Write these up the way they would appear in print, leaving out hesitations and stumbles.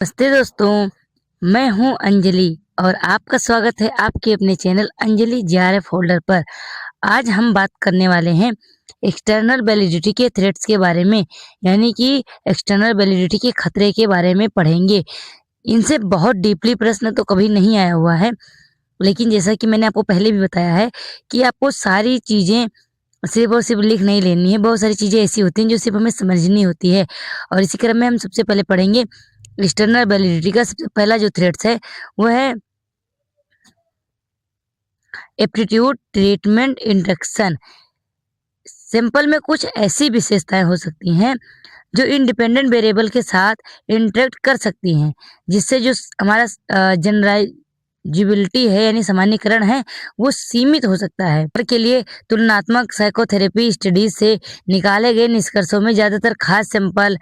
नमस्ते दोस्तों, मैं हूं अंजलि और आपका स्वागत है आपके अपने चैनल अंजलि जीआरएफ होल्डर पर। आज हम बात करने वाले हैं एक्सटर्नल वैलिडिटी के थ्रेट्स के बारे में, यानी कि एक्सटर्नल वैलिडिटी के खतरे के बारे में पढ़ेंगे। इनसे बहुत डीपली प्रश्न तो कभी नहीं आया हुआ है, लेकिन जैसा कि मैंने आपको पहले भी बताया है कि आपको सारी चीज़ें सिर्फ और सिर्फ लिख नहीं लेनी है। बहुत सारी चीज़ें ऐसी होती हैं जो सिर्फ हमें समझनी होती है। और इसी क्रम में हम सबसे पहले पढ़ेंगे एक्सटर्नल वैलिडिटी का सबसे पहला जो थ्रेट्स है वो है एप्टीट्यूड ट्रीटमेंट इंडक्शन। सिंपल में कुछ ऐसी विशेषताएं हो सकती हैं जो इंडिपेंडेंट वेरिएबल के साथ इंटरेक्ट कर सकती हैं, जिससे जो हमारा जनरलाइजिबिलिटी है यानी सामान्यीकरण है वो सीमित हो सकता है। पर के लिए तुलनात्मक साइकोथेरेपी स्टडीज से निकाले गए निष्कर्षों में ज्यादातर खास सैंपल,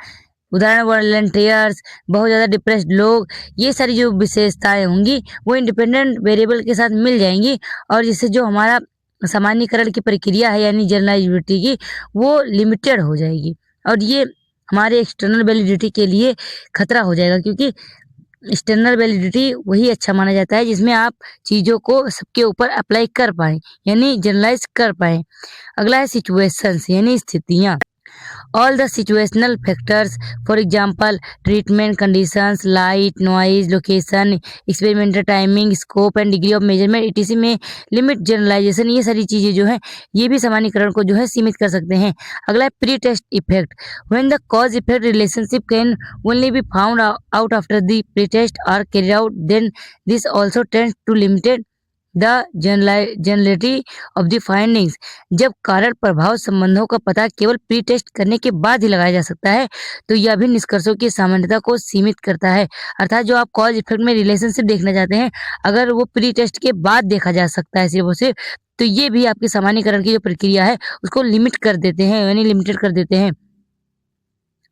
उदाहरण वॉलंटियर्स, बहुत ज़्यादा डिप्रेस्ड लोग, ये सारी जो विशेषताएं होंगी वो इंडिपेंडेंट वेरिएबल के साथ मिल जाएंगी और जिससे जो हमारा सामान्यीकरण की प्रक्रिया है यानी जनरलाइजिबिलिटी की वो लिमिटेड हो जाएगी और ये हमारे एक्सटर्नल वैलिडिटी के लिए खतरा हो जाएगा, क्योंकि एक्सटर्नल वैलिडिटी वही अच्छा माना जाता है जिसमें आप चीज़ों को सबके ऊपर अप्लाई कर पाएँ यानी जनरलाइज कर पाएँ। अगला है सिचुएशंस यानी स्थितियाँ। All the situational factors, for example, treatment conditions, light, noise, location, experimental timing, scope and degree of measurement, etc. में लिमिट जनरलाइजेशन, ये सारी चीज़ें जो है ये भी सामान्यीकरण को जो है सीमित कर सकते हैं। अगला है pre test effect. When the cause effect relationship can only be found out after the pre test are carried out, then this also tends to limited the generality of the findings. जब कारण प्रभाव संबंधों का पता केवल pre test करने के बाद ही लगाया जा सकता है तो यह भी निष्कर्षों की सामान्यता को सीमित करता है। अर्थात जो आप कॉज इफेक्ट में रिलेशनशिप देखना चाहते हैं, अगर वो प्री टेस्ट के बाद देखा जा सकता है सिर्फ और सिर्फ, तो ये भी आपकी सामान्यीकरण की जो प्रक्रिया है उसको लिमिट कर देते हैं यानी लिमिटेड कर देते हैं।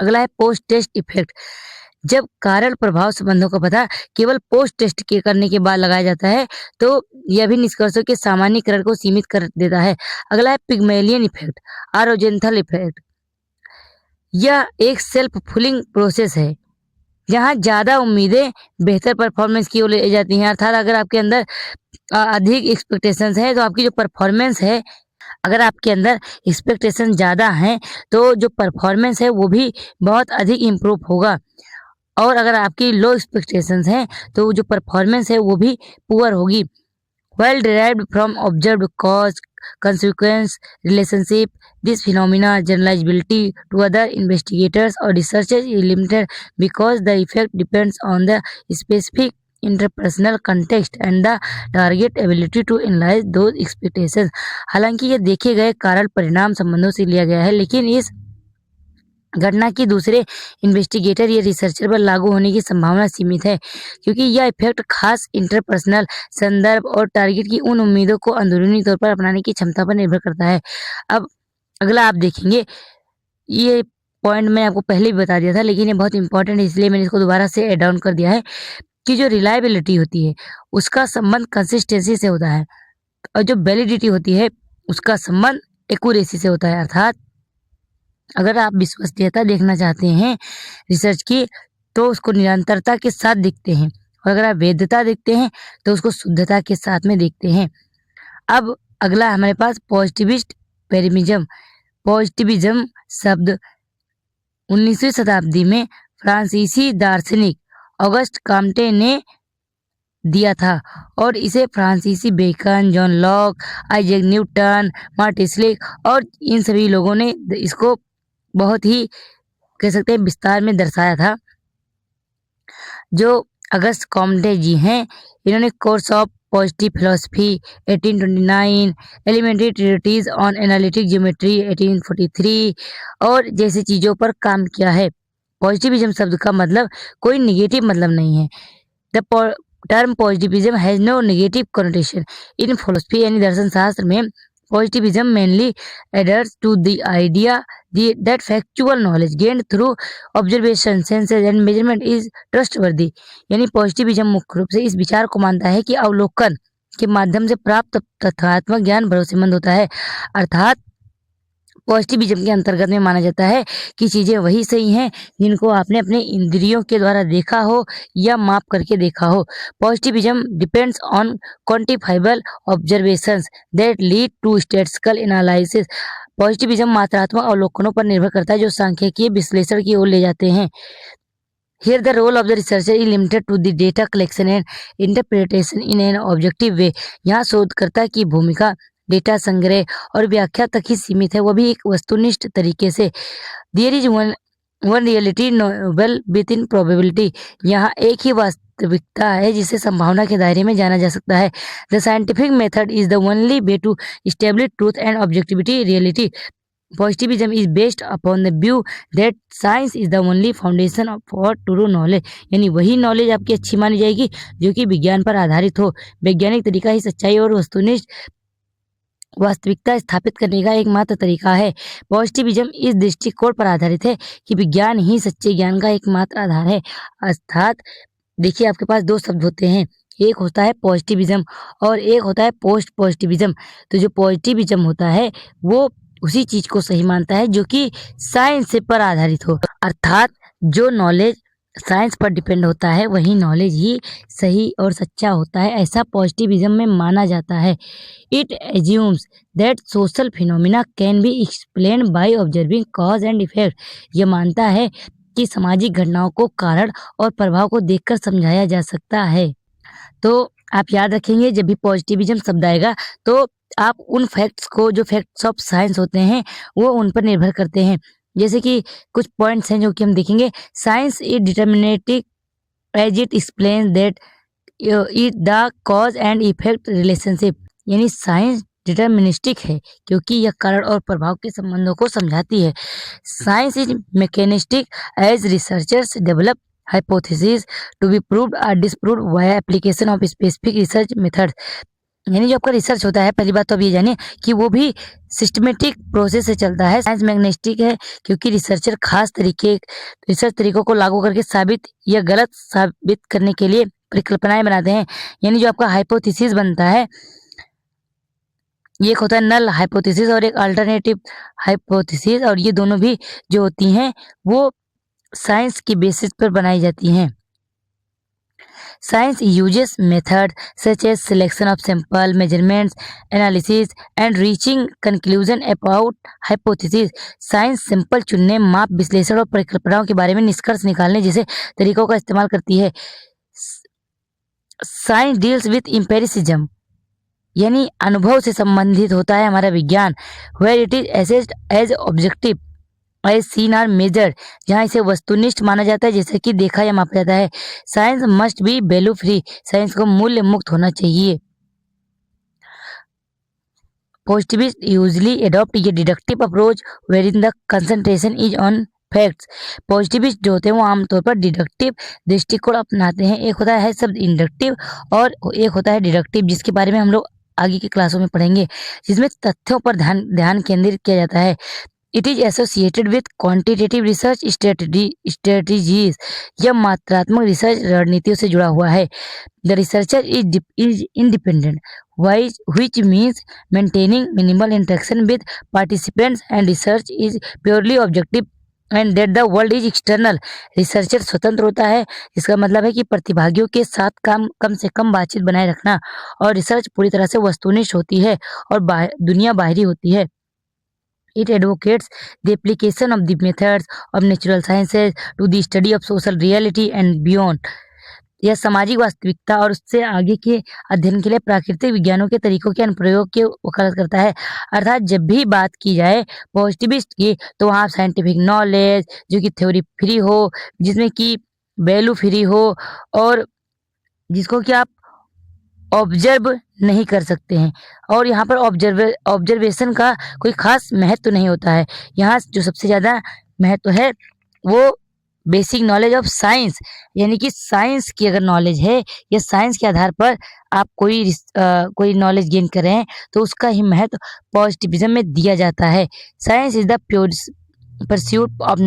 अगला है पोस्ट टेस्ट इफेक्ट। जब कारण प्रभाव संबंधों का पता केवल पोस्ट टेस्ट के करने के बाद लगाया जाता है तो यह भी निष्कर्षों के सामान्यीकरण को सीमित कर देता है। अगला है पिग्मेलियन इफेक्ट, आरोजेंथल इफेक्ट। यह एक सेल्फ फुलिंग प्रोसेस है जहाँ ज्यादा उम्मीदें बेहतर परफॉर्मेंस की ओर ले जाती हैं। अर्थात अगर आपके अंदर अधिक एक्सपेक्टेशंस है तो आपकी जो परफॉर्मेंस है, अगर आपके अंदर एक्सपेक्टेशन ज़्यादा हैं तो जो परफॉर्मेंस है वो भी बहुत अधिक इम्प्रूव होगा, और अगर आपकी लो एक्सपेक्टेशंस हैं तो जो परफॉर्मेंस है वो भी पुअर होगी। Well derived from observed cause consequence relationship, this phenomena generalizability to other investigators or researchers is limited because the effect depends on the specific interpersonal context and the target ability to analyze those expectations। हालांकि ये देखे गए कारण परिणाम संबंधों से लिया गया है, लेकिन इस घटना की दूसरे इन्वेस्टिगेटर या रिसर्चर पर लागू होने की संभावना सीमित है, क्योंकि यह इफेक्ट खास इंटरपर्सनल संदर्भ और टारगेट की उन उम्मीदों को अंदरूनी तौर पर अपनाने की क्षमता पर निर्भर करता है। अब अगला आप देखेंगे, ये पॉइंट मैंने आपको पहले भी बता दिया था लेकिन ये बहुत इंपॉर्टेंट है इसलिए मैंने इसको दोबारा से एड ऑन कर दिया है कि जो रिलायबिलिटी होती है उसका संबंध कंसिस्टेंसी से होता है और जो वैलिडिटी होती है उसका संबंध एक्यूरेसी से होता है। अर्थात अगर आप विश्वसनीयता देखना चाहते हैं रिसर्च की तो उसको निरंतरता के साथ देखते हैं, और अगर आप वैधता देखते हैं तो उसको शुद्धता के साथ में देखते हैं। अब अगला हमारे पास पॉजिटिविस्ट पेसिमिज्म। पॉजिटिविज्म शब्द 19वीं शताब्दी में फ्रांसीसी दार्शनिक ऑगस्ट काम्टे ने दिया था और इसे फ्रांसीसी Bacon, John Locke, Isaac Newton, मार्टिसलिक और इन सभी लोगों ने इसको बहुत ही कह सकते हैं विस्तार में दर्शाया था। जो अगस्त कॉम्टे जी हैं, इन्होंने course of positive philosophy 1829, elementary treatise on analytic geometry 1843 और जैसी चीज़ों पर काम किया है। पॉजिटिविज्म शब्द का मतलब कोई निगेटिव मतलब नहीं है। The term positivism has no negative connotation in philosophy यानी दर्शन शास्त्र में positivism mainly adheres to the idea that factual knowledge gained through observation, senses and measurement is trustworthy। यानी पॉजिटिविज्म मुख्य रूप से इस विचार को मानता है कि अवलोकन के माध्यम से प्राप्त तथ्यात्मक ज्ञान भरोसेमंद होता है। अर्थात पॉजिटिविज्म के अंतर्गत में माना जाता है कि चीज़ें वही सही हैं जिनको आपने अपने इंद्रियों के द्वारा देखा हो या माप करके देखा हो। Positivism depends on quantifiable observations that lead to statistical analysis. Positivism मात्रात्मक अवलोकनों पर निर्भर करता है जो सांख्यिकीय विश्लेषण की ओर ले जाते हैं। Here the role of the researcher is limited to the data collection and interpretation in an objective way। यहाँ शोधकर्ता की भूमिका डेटा संग्रह और व्याख्या तक ही सीमित है, वो भी एक वस्तुनिष्ठ तरीके से। There is one reality knowable within probability। यहाँ एक ही वास्तविकता है जिसे संभावना के दायरे में जाना जा सकता है। The scientific method is the only way to establish truth and objectivity reality। Positivism is based upon the view that science is the only foundation for true knowledge। यानी वही नॉलेज आपकी अच्छी मानी जाएगी जो कि विज्ञान पर आधारित हो। वैज्ञानिक तरीका ही सच्चाई और वस्तुनिष्ठ वास्तविकता स्थापित करने का एकमात्र तरीका है। पॉजिटिविज्म इस दृष्टिकोण पर आधारित है कि विज्ञान ही सच्चे ज्ञान का एकमात्र आधार है। अर्थात देखिए, आपके पास दो शब्द होते हैं, एक होता है पॉजिटिविज्म और एक होता है पोस्ट पॉजिटिविज्म। तो जो पॉजिटिविज्म होता है वो उसी चीज को सही मानता है जो कि साइंस से पर आधारित हो, अर्थात जो नॉलेज साइंस पर डिपेंड होता है वही नॉलेज ही सही और सच्चा होता है, ऐसा पॉजिटिविज्म में माना जाता है। It assumes that social phenomena can be explain by observing cause and effect. यह मानता है कि सामाजिक घटनाओं को कारण और प्रभाव को देखकर समझाया जा सकता है। तो आप याद रखेंगे, जब भी पॉजिटिविज्म शब्द आएगा तो आप उन फैक्ट्स को, जो फैक्ट्स ऑफ साइंस होते हैं, वो उन पर निर्भर करते हैं। जैसे कि कुछ पॉइंट्स हैं जो कि हम देखेंगे। Science is determinative as it explain that it the cause and effect relationship. यानी साइंस डिटर्मिनिस्टिक है क्योंकि यह कारण और प्रभाव के संबंधों को समझाती है। Science is mechanistic as researchers develop hypothesis to be proved or disproved via application of specific research methods। यानी जो आपका रिसर्च होता है, पहली बात तो अब ये जानिए कि वो भी सिस्टमेटिक प्रोसेस से चलता है। साइंस मैग्नेस्टिक है क्योंकि रिसर्चर खास रिसर्च तरीकों को लागू करके साबित या गलत साबित करने के लिए परिकल्पनाएं बनाते हैं। यानी जो आपका हाइपोथेसिस बनता है, एक होता है नल हाइपोथेसिस और एक अल्टरनेटिव हाइपोथेसिस, और ये दोनों भी जो होती हैं वो साइंस की बेसिस पर बनाई जाती हैं। Science uses method such as selection of sample, measurements, analysis and reaching conclusion about hypothesis. Science sample चुनने, माप, विश्लेषण और परिकल्पनाओं के बारे में निष्कर्ष निकालने जैसे तरीकों का इस्तेमाल करती है। साइंस डील्स विथ एम्पिरिसिज्म, यानी अनुभव से संबंधित होता है हमारा विज्ञान। Where it is assessed as objective as seen or measured, जहाँ इसे वस्तुनिष्ठ माना जाता है, जैसे कि देखा या मापा जाता है। Science must be value free, science को मूल्य मुक्त होना चाहिए। पॉजिटिविस्ट यूजुअली अडॉप्ट ये deductive approach where in the concentration is on facts. Positivist जो होते हैं वो आमतौर पर डिडक्टिव दृष्टिकोण अपनाते हैं। एक होता है शब्द इंडक्टिव और एक होता है डिडक्टिव, जिसके बारे में हम लोग आगे की क्लासों में पढ़ेंगे, जिसमें तथ्यों पर ध्यान केंद्रित किया जाता है। It is associated with quantitative research strategies, यह मात्रात्मक रिसर्च रणनीतियों से जुड़ा हुआ है। The researcher is independent which means maintaining minimal interaction with participants, and research is purely objective and that the world is external। Researcher स्वतंत्र होता है, इसका मतलब है कि प्रतिभागियों के साथ कम से कम बातचीत बनाए रखना, और रिसर्च पूरी तरह से वस्तुनिष्ठ होती है और दुनिया बाहरी होती है। It advocates the application of the methods of natural sciences to the study of social reality and beyond। यह सामाजिक वास्तविकता और उससे आगे के अध्ययन के लिए प्राकृतिक विज्ञानों के तरीकों के अनुप्रयोग की वकालत करता है। अर्थात जब भी बात की जाए पॉजिटिविस्ट की, तो वहाँ साइंटिफिक नॉलेज जो कि थ्योरी फ्री हो, जिसमें कि वैल्यू फ्री हो, और जिसको कि आप ऑब्जर्व नहीं कर सकते हैं, और यहाँ पर ऑब्जर्वेशन का कोई खास महत्व नहीं होता है। यहाँ जो सबसे ज़्यादा महत्व है वो बेसिक नॉलेज ऑफ साइंस, यानी कि साइंस की अगर नॉलेज है या साइंस के आधार पर आप कोई नॉलेज गेन कर रहे हैं तो उसका ही महत्व पॉजिटिविज्म में दिया जाता है। Science is the pure pursuit of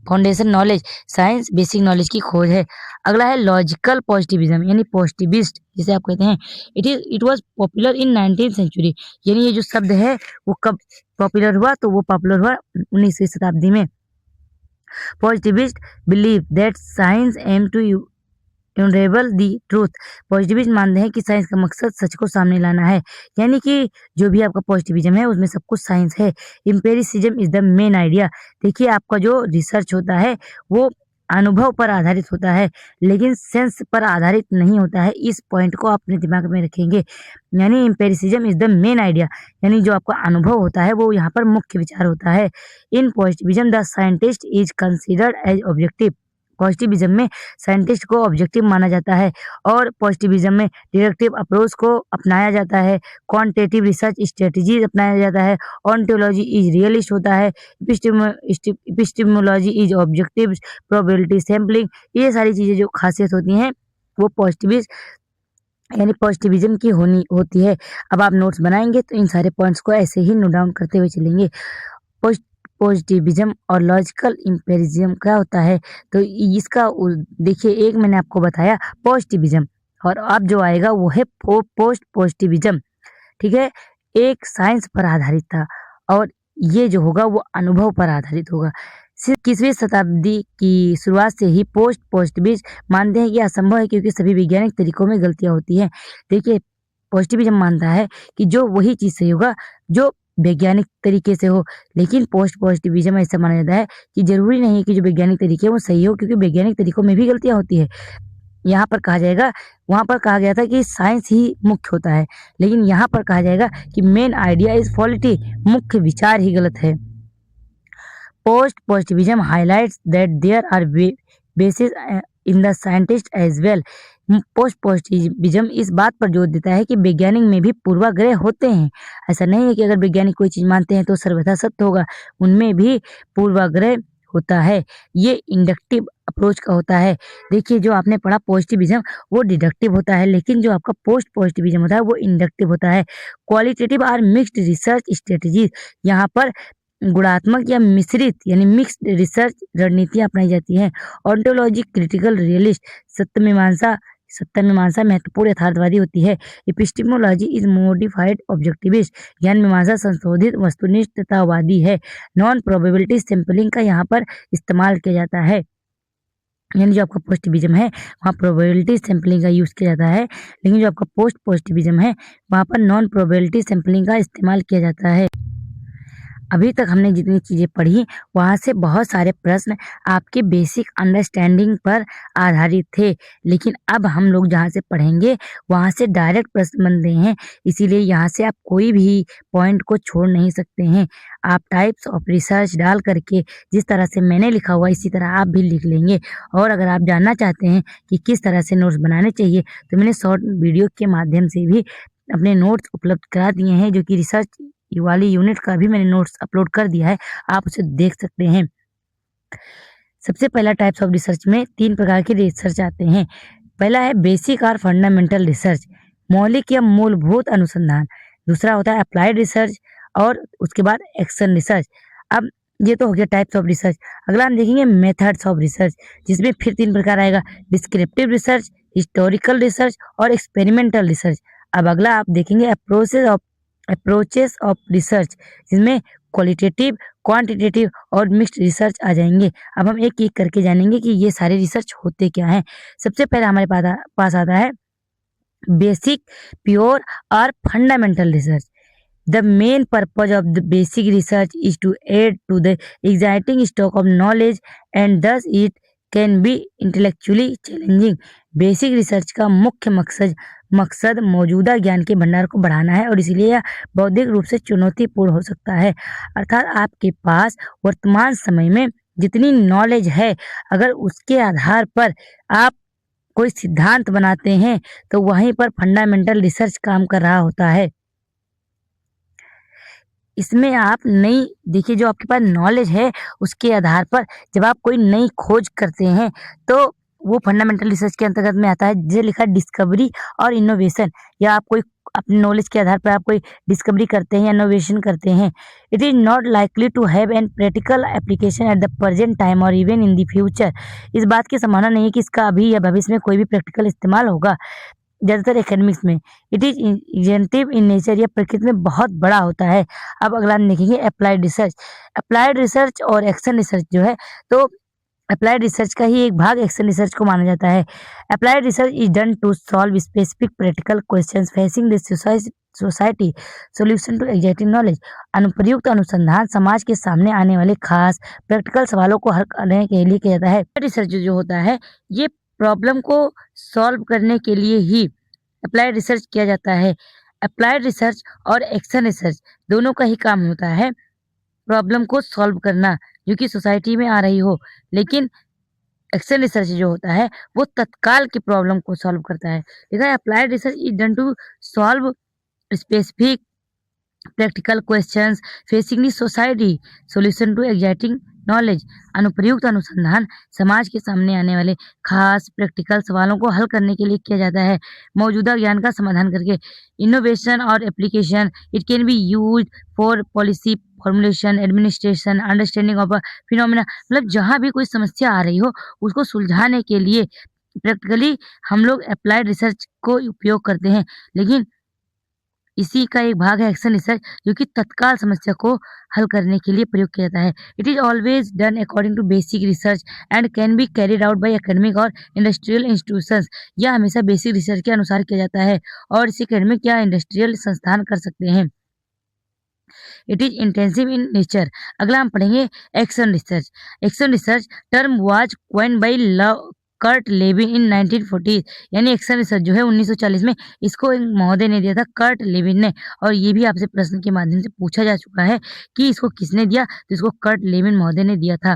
foundation knowledge, science basic knowledge की खोज है। अगला है लॉजिकल पॉजिटिविज्म यानी पॉजिटिविस्ट जिसे आप कहते हैं। It was popular in 19th century, यानी ये जो शब्द है वो कब पॉपुलर हुआ, तो वो पॉपुलर हुआ 19वीं शताब्दी में। Positivist believe that science aim to unravel the truth. Positivist मानते हैं कि साइंस का मकसद सच को सामने लाना है, यानी कि जो भी आपका पॉजिटिविज्म है उसमें सब कुछ साइंस है। Empiricism is the main idea. देखिए आपका जो रिसर्च होता है वो अनुभव पर आधारित होता है, लेकिन सेंस पर आधारित नहीं होता है। इस पॉइंट को आप अपने दिमाग में रखेंगे। यानी empiricism is the main idea, यानी जो आपका अनुभव होता है वो यहाँ पर मुख्य विचार होता है। In positivism the scientist is considered as objective. Positivism में साइंटिस्ट को ऑब्जेक्टिव माना जाता है और पॉजिटिविज्म में डिडक्टिव अप्रोच को अपनाया जाता है। क्वांटिटेटिव रिसर्च स्ट्रेटजीज अपनाया जाता है। ऑन्टोलॉजी इज रियलिस्ट होता है। Epistemology is objective. Probability sampling, ये सारी चीज़ें जो खासियत होती हैं वो यानी पॉजिटिविज्म की होती है। अब आप नोट्स बनाएंगे तो इन सारे पॉइंट्स को ऐसे ही नोट डाउन करते हुए चलेंगे। पॉजिटिविज्म और लॉजिकल एम्पिरिसिज्म क्या होता है, तो इसका देखिए एक मैंने आपको बताया पॉजिटिविज्म, और अब जो आएगा वो है पोस्ट पॉजिटिविज्म। ठीक है, एक साइंस पर आधारित था और ये जो होगा वो अनुभव पर आधारित होगा। सिर्फ 21वीं शताब्दी की शुरुआत से ही पोस्ट पॉजिटिविस्ट मानते हैं कि असंभव है, क्योंकि सभी वैज्ञानिक तरीकों में गलतियां होती हैं। देखिए पॉजिटिविज्म मानता है कि जो वही चीज़ सही होगा जो वैज्ञानिक तरीके से हो, लेकिन पोस्ट पॉजिटिविज्म ऐसा माना जाता है कि जरूरी नहीं है कि जो वैज्ञानिक तरीके हैं वो सही हो, क्योंकि वैज्ञानिक तरीकों में भी गलतियां होती है। यहाँ पर कहा जाएगा, वहाँ पर कहा गया था कि साइंस ही मुख्य होता है, लेकिन यहाँ पर कहा जाएगा कि मेन आइडिया इज फॉल्टी, मुख्य विचार ही गलत है। Post positivism highlights that there are basis in the scientist as well. Post positivism इस बात पर जोर देता है कि वैज्ञानिक में भी पूर्वाग्रह होते हैं। ऐसा नहीं है कि अगर वैज्ञानिक कोई चीज मानते हैं तो सर्वथा सत्य होगा, उनमें भी पूर्वाग्रह होता है। ये इंडक्टिव अप्रोच का होता है। देखिए जो आपने पढ़ा पॉजिटिविज्म वो डिडक्टिव होता है, लेकिन जो आपका पोस्ट पॉजिटिविज्म होता है वो इंडक्टिव होता है। क्वालिटेटिव और मिक्स्ड रिसर्च स्ट्रेटजीज, यहाँ पर गुणात्मक या मिश्रित यानी मिक्स्ड रिसर्च रणनीतियां अपनाई जाती हैं। ऑन्टोलॉजी क्रिटिकल रियलिस्ट, सत्य मीमांसा महत्वपूर्ण यथार्थवादी होती है। एपिस्टेमोलॉजी इज मॉडिफाइड ऑब्जेक्टिविस्ट, ज्ञान मीमांसा संशोधित वस्तुनिष्ठतावादी है। नॉन प्रोबेबिलिटी सैंपलिंग का यहाँ पर इस्तेमाल किया जाता है, यानी जो आपका पॉजिटिविज्म है वहाँ प्रोबेबिलिटी सैंपलिंग का यूज़ किया जाता है, लेकिन जो आपका पोस्ट पॉजिटिविज्म है वहाँ पर नॉन प्रोबेबिलिटी सैंपलिंग का इस्तेमाल किया जाता है। अभी तक हमने जितनी चीज़ें पढ़ी वहाँ से बहुत सारे प्रश्न आपके बेसिक अंडरस्टैंडिंग पर आधारित थे, लेकिन अब हम लोग जहाँ से पढ़ेंगे वहाँ से डायरेक्ट प्रश्न बनते हैं, इसीलिए यहाँ से आप कोई भी पॉइंट को छोड़ नहीं सकते हैं। आप टाइप्स ऑफ रिसर्च डाल करके जिस तरह से मैंने लिखा हुआ इसी तरह आप भी लिख लेंगे। और अगर आप जानना चाहते हैं कि किस तरह से नोट्स बनाने चाहिए तो मैंने शॉर्ट वीडियो के माध्यम से भी अपने नोट्स उपलब्ध करा दिए हैं, जो कि रिसर्च वाली यूनिट का भी मैंने नोट्स अपलोड कर दिया है, आप उसे देख सकते हैं। सबसे पहला टाइप्स ऑफ रिसर्च में 3 प्रकार के रिसर्च आते हैं। पहला है बेसिक और फंडामेंटल रिसर्च, मौलिक या मूलभूत अनुसंधान। दूसरा होता है अप्लाइड रिसर्च और उसके बाद एक्शन रिसर्च। अब ये तो हो गया टाइप्स ऑफ रिसर्च। अगला हम देखेंगे मेथड्स ऑफ रिसर्च, जिसमें फिर 3 प्रकार आएगा, डिस्क्रिप्टिव रिसर्च, हिस्टोरिकल रिसर्च और एक्सपेरिमेंटल रिसर्च। अब अगला आप देखेंगे अप्रोचेस ऑफ रिसर्च, जिसमें क्वालिटेटिव, क्वांटिटेटिव और मिक्स्ड रिसर्च आ जाएंगे। अब हम एक एक करके जानेंगे कि ये सारे रिसर्च होते क्या हैं। सबसे पहले हमारे पास आता है बेसिक, प्योर और fundamental research. The main purpose of the basic research is to add to the existing stock of knowledge and thus it can be intellectually challenging। Basic research का मुख्य मकसद मौजूदा ज्ञान के भंडार को बढ़ाना है और इसीलिए यह बौद्धिक रूप से चुनौतीपूर्ण हो सकता है। अर्थात आपके पास वर्तमान समय में जितनी नॉलेज है, अगर उसके आधार पर आप कोई सिद्धांत बनाते हैं तो वहीं पर फंडामेंटल रिसर्च काम कर रहा होता है। इसमें आप नई, देखिए जो आपके पास नॉलेज है उसके आधार पर जब आप कोई नई खोज करते हैं तो वो फंडामेंटल रिसर्च के अंतर्गत में आता है, जिसे लिखा डिस्कवरी और इनोवेशन। या आप कोई अपने नॉलेज के आधार पर आप कोई डिस्कवरी करते हैं या इनोवेशन करते हैं, it is not likely to have an practical application at the present time और इवन इन द फ्यूचर। इस बात की संभावना नहीं है कि इसका अभी या भविष्य में कोई भी प्रैक्टिकल इस्तेमाल होगा। ज़्यादातर एकेडमिक्स में इट इज़ इजेंटिव इन नेचर, यह प्रकृति में बहुत बड़ा होता है। अब अगला हम देखेंगे अप्लाइड रिसर्च। अप्लाइड रिसर्च और एक्शन रिसर्च जो है, तो अप्लाइड रिसर्च का ही एक भाग एक्शन रिसर्च को माना जाता है। Applied research is done to solve specific practical questions facing the society, solution to exacting knowledge. अनुप्रयुक्त अनुसंधान समाज के सामने आने वाले खास प्रैक्टिकल सवालों को हल करने के लिए किया जाता है। रिसर्च जो होता है, ये प्रॉब्लम को सॉल्व करने के लिए ही अप्लाइड रिसर्च किया जाता है। अप्लाइड रिसर्च और एक्शन रिसर्च दोनों का ही काम होता है प्रॉब्लम को सॉल्व करना जो कि सोसाइटी में आ रही हो, लेकिन एक्शन रिसर्च जो होता है वो तत्काल की प्रॉब्लम को सॉल्व करता है। देखा है, applied research is done to solve specific practical questions facing the society, solution to exacting knowledge. अनुप्रयुक्त अनुसंधान समाज के सामने आने वाले खास प्रैक्टिकल सवालों को हल करने के लिए किया जाता है, मौजूदा ज्ञान का समाधान करके। इनोवेशन और application, it can be used for policy formulation, administration, understanding of phenomena. मतलब जहाँ भी कोई समस्या आ रही हो उसको सुलझाने के लिए प्रैक्टिकली हम लोग अप्लाइड रिसर्च को उपयोग करते हैं, लेकिन इसी का एक भाग है एक्शन रिसर्च जो कि तत्काल समस्या को हल करने के लिए प्रयोग किया जाता है। It is always done according to basic research and can be carried out by academic और इंडस्ट्रियल इंस्टीट्यूशंस। यह हमेशा बेसिक रिसर्च के अनुसार किया जाता है और इसे एकेडमिक या इंडस्ट्रियल संस्थान कर सकते हैं। It is intensive in nature. अगला हम पढ़ेंगे action research. Action research term was coined by Kurt Lewin in 1940, यानी एक्शन रिसर्च जो है 1940 में इसको एक महोदय ने दिया था, कर्ट लेविन ने। और ये भी आपसे प्रश्न के माध्यम से पूछा जा चुका है कि इसको किसने दिया, तो इसको कर्ट लेविन महोदय ने दिया था।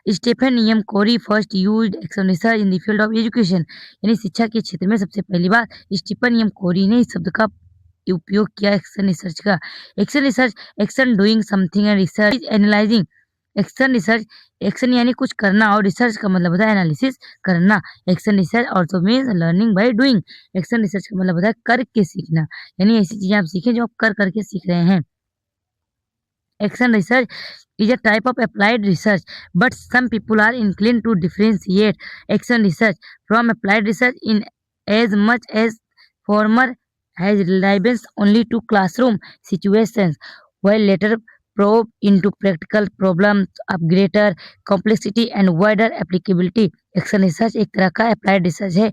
Stephen M Corey first used action research in the field of education, यानी शिक्षा के क्षेत्र में सबसे पहली बार स्टीफन एम कोरी ने इस शब्द का उपयोग किया एक्शन रिसर्च का। Action research, action doing something and research is analysing. Action research, action यानी कुछ करना और रिसर्च का मतलब होता है एनालिसिस करना। Action research also means learning by doing. Action research का मतलब होता है करके सीखना, यानी ऐसी चीजें आप सीखें जो आप कर करके सीख रहे हैं। Action research is a type of applied research, but some people are inclined to differentiate action research from applied research in as much as former has relevance only to classroom situations, while later probe into practical problems of greater complexity and wider applicability. Action research एक तरह का applied research है,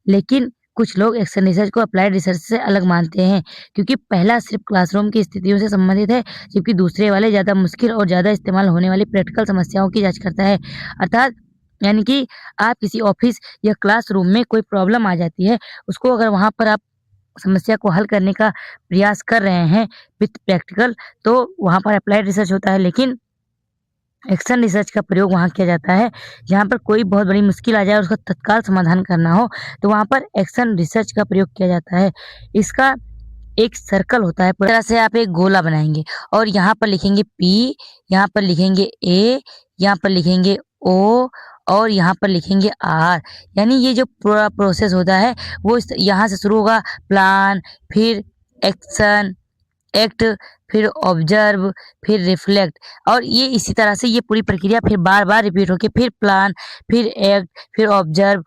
लेकिन कुछ लोग action research को applied research से अलग मानते हैं क्योंकि पहला सिर्फ क्लासरूम की स्थितियों से संबंधित है, जबकि दूसरे वाले ज़्यादा मुश्किल और ज़्यादा इस्तेमाल होने वाली प्रैक्टिकल समस्याओं की जांच करता है। अर्थात यानी कि आप किसी ऑफिस या क्लासरूम में कोई प्रॉब्लम आ जाती है, उसको अगर वहाँ पर आप समस्या को हल करने का प्रयास कर रहे हैं विथ प्रैक्टिकल, तो वहाँ पर अप्लाइड रिसर्च होता है। लेकिन एक्शन रिसर्च का प्रयोग वहाँ किया जाता है जहाँ पर कोई बहुत बड़ी मुश्किल आ जाए और उसका तत्काल समाधान करना हो, तो वहाँ पर एक्शन रिसर्च का प्रयोग किया जाता है। इसका एक सर्कल होता है, पूरी तरह से आप एक गोला बनाएंगे और यहाँ पर लिखेंगे P, यहाँ पर लिखेंगे A, यहाँ पर लिखेंगे O और यहाँ पर लिखेंगे R। यानी ये जो पूरा प्रोसेस होता है वो यहाँ से शुरू होगा, प्लान, फिर एक्शन, एक्ट, फिर ऑब्जर्व, फिर रिफ्लेक्ट, और ये इसी तरह से ये पूरी प्रक्रिया फिर बार बार रिपीट होके फिर प्लान, फिर एक्ट, फिर ऑब्जर्व,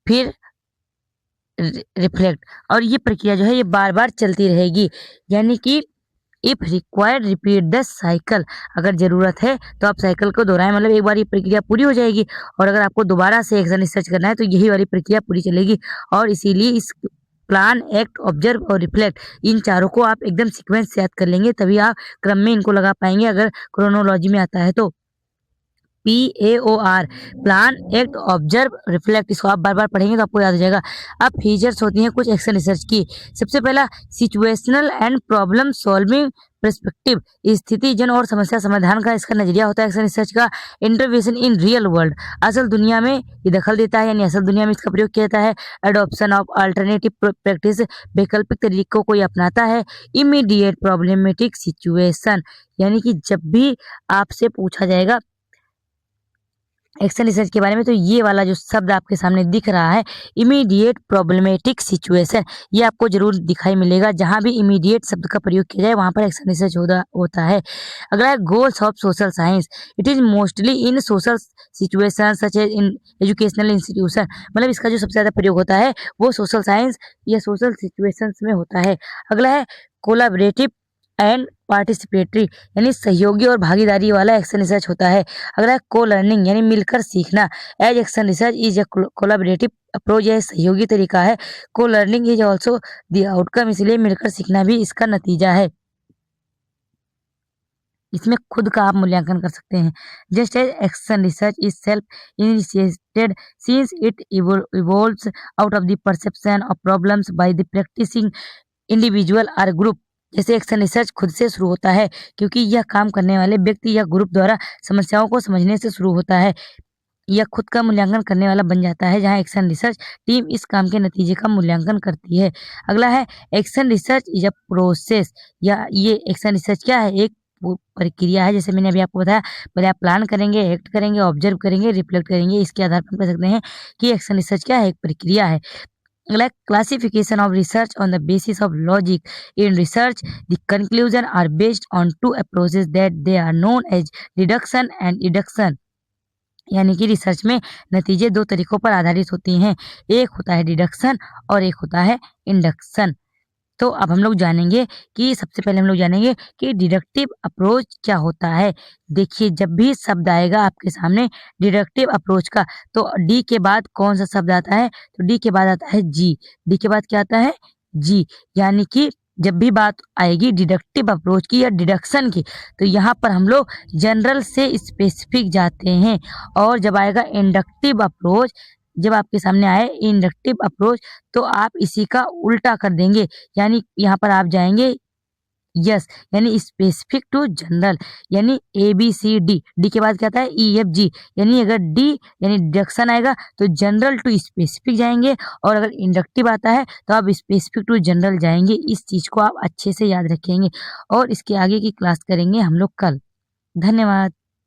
फिर रिफ्लेक्ट, और ये प्रक्रिया जो है ये बार बार चलती रहेगी। यानी कि if required repeat the cycle, अगर जरूरत है तो आप साइकिल को दोहराएं, मतलब एक बार ये प्रक्रिया पूरी हो जाएगी और अगर आपको दोबारा से एक्शन रिसर्च करना है तो यही वाली प्रक्रिया पूरी चलेगी। और इसीलिए इस प्लान, एक्ट, ऑब्जर्व और रिफ्लेक्ट, इन चारों को आप एकदम सीक्वेंस से याद कर लेंगे, तभी आप क्रम में इनको लगा पाएंगे अगर क्रोनोलॉजी में आता है तो। PAOR, plan, act, observe, reflect, इसको आप बार बार पढ़ेंगे तो आपको याद हो जाएगा। अब फीचर्स होती हैं कुछ एक्शन रिसर्च की। सबसे पहला situational and problem solving perspective, स्थिति जन और समस्या समाधान का इसका नजरिया होता है एक्शन रिसर्च का। इंटरवेंशन इन रियल वर्ल्ड, असल दुनिया में ये दखल देता है, यानी असल दुनिया में इसका प्रयोग किया जाता है। एडॉप्शन ऑफ अल्टरनेटिव प्रैक्टिस, वैकल्पिक तरीकों को अपनाता है। इमीडिएट प्रॉब्लमेटिक सिचुएशन, यानी कि जब भी आपसे पूछा जाएगा एक्शन रिसर्च के बारे में, तो ये वाला जो शब्द आपके सामने दिख रहा है, इमीडिएट प्रॉब्लमेटिक सिचुएशन, ये आपको जरूर दिखाई मिलेगा। जहाँ भी इमीडिएट शब्द का प्रयोग किया जाए वहाँ पर एक्शन रिसर्च होता है। अगला है goals of social science. It is mostly in social situation such as in educational institution, मतलब इसका जो सबसे ज़्यादा प्रयोग होता है वो सोशल साइंस या सोशल सिचुएशंस में होता है। अगला है कोलाबरेटिव एंड पार्टिसिपेटरी, यानी सहयोगी और भागीदारी वाला एक्शन रिसर्च होता है। अगला है को लर्निंग, यानी मिलकर सीखना। As action research is a collaborative approach, यह सहयोगी तरीका है। Co learning is also the outcome, इसलिए मिलकर सीखना भी इसका नतीजा है। इसमें खुद का आप मूल्यांकन कर सकते हैं। Just as action research is self initiated since it evolves out of the perception of problems by the practicing individual और ग्रुप। जैसे एक्शन रिसर्च खुद से शुरू होता है क्योंकि यह काम करने वाले व्यक्ति या ग्रुप द्वारा समस्याओं को समझने से शुरू होता है। यह खुद का मूल्यांकन करने वाला बन जाता है, जहां एक्शन रिसर्च टीम इस काम के नतीजे का मूल्यांकन करती है। अगला है action research is a process, या ये एक्शन रिसर्च क्या है, एक प्रक्रिया है। जैसे मैंने अभी आपको बताया, पहले आप प्लान करेंगे, एक्ट करेंगे, ऑब्जर्व करेंगे, रिफ्लेक्ट करेंगे, इसके आधार पर कह सकते हैं कि एक्शन रिसर्च क्या है, एक प्रक्रिया है। Like classification of research on the basis of logic. In research, the conclusion are based on two approaches that they are known as deduction and induction. यानी कि रिसर्च में नतीजे दो तरीकों पर आधारित होती हैं, एक होता है डिडक्शन और एक होता है इंडक्शन। तो अब हम लोग जानेंगे कि सबसे पहले हम लोग जानेंगे कि डिडक्टिव अप्रोच क्या होता है। देखिए, जब भी शब्द आएगा आपके सामने डिडक्टिव अप्रोच का, तो डी के बाद कौन सा शब्द आता है, तो डी के बाद आता है जी। डी के बाद क्या आता है, जी। यानी कि जब भी बात आएगी डिडक्टिव अप्रोच की या डिडक्शन की, तो यहाँ पर हम लोग जनरल से स्पेसिफिक जाते हैं। और जब आएगा इंडक्टिव अप्रोच, जब आपके सामने आए इंडक्टिव अप्रोच, तो आप इसी का उल्टा कर देंगे, यानी यहाँ पर आप जाएंगे यस, यानी स्पेसिफिक टू जनरल, यानी A B C D. D के बाद क्या आता है, ई एफ जी, यानी अगर डी यानी डिडक्शन आएगा तो जनरल टू स्पेसिफिक जाएंगे, और अगर इंडक्टिव आता है तो आप स्पेसिफिक टू जनरल जाएंगे। इस चीज को आप अच्छे से याद रखेंगे और इसके आगे की क्लास करेंगे हम लोग कल। धन्यवाद।